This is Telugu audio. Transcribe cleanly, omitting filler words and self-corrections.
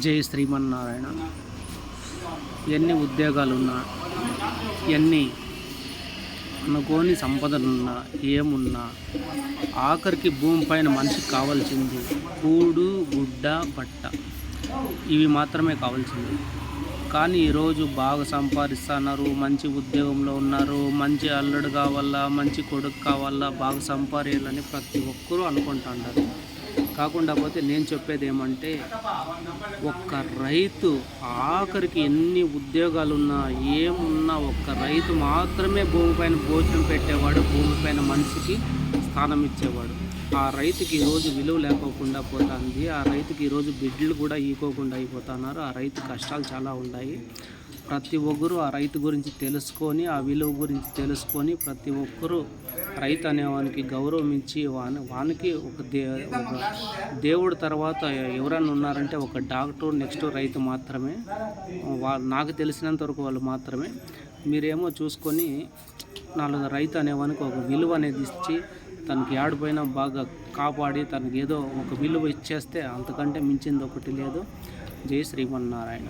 జై శ్రీమన్నారాయణ. ఎన్ని ఉద్యోగాలున్నా, ఎన్ని అనుకోని సంపదలున్నా, ఏమున్నా, ఆఖరికి భూమిపైన మనిషికి కావాల్సింది కూడు, గుడ్డ, బట్ట. ఇవి మాత్రమే కావాల్సింది. కానీ ఈరోజు బాగా సంపాదిస్తున్నారు, మంచి ఉద్యోగంలో ఉన్నారు, మంచి అల్లుడు కావాలా, మంచి కొడుకు కావాలా, బాగా సంపాదించాలని ప్రతి ఒక్కరూ అనుకుంటున్నారు. కాకుండా పోతే నేను చెప్పేది ఏమంటే, ఒక్క రైతు ఆఖరికి ఎన్ని ఉద్యోగాలున్నా, ఏమున్నా, ఒక్క రైతు మాత్రమే భూమిపైన భోజనం పెట్టేవాడు, భూమిపైన మనిషికి స్థానం ఇచ్చేవాడు. ఆ రైతుకి ఈరోజు విలువ లేకోకుండా పోతుంది. ఆ రైతుకి ఈరోజు బిడ్డలు కూడా ఈకోకుండా అయిపోతున్నారు. ఆ రైతు కష్టాలు చాలా ఉన్నాయి. ప్రతి ఒక్కరూ ఆ రైతు గురించి తెలుసుకొని, ఆ విలువ గురించి తెలుసుకొని, ప్రతి ఒక్కరూ రైతు అనేవానికి గౌరవం ఇచ్చి, వానికి ఒక దేవుడు తర్వాత ఎవరైనా ఉన్నారంటే ఒక డాక్టర్, నెక్స్ట్ రైతు మాత్రమే. నాకు తెలిసినంత వరకు వాళ్ళు మాత్రమే. మీరేమో చూసుకొని రైతు అనేవానికి ఒక విలువ అనేది ఇచ్చి, తనకి ఏడిపోయినా బాగా కాపాడి, తనకి ఏదో ఒక విలువ ఇచ్చేస్తే అంతకంటే మించింది ఒకటి లేదు. జై శ్రీమన్నారాయణ.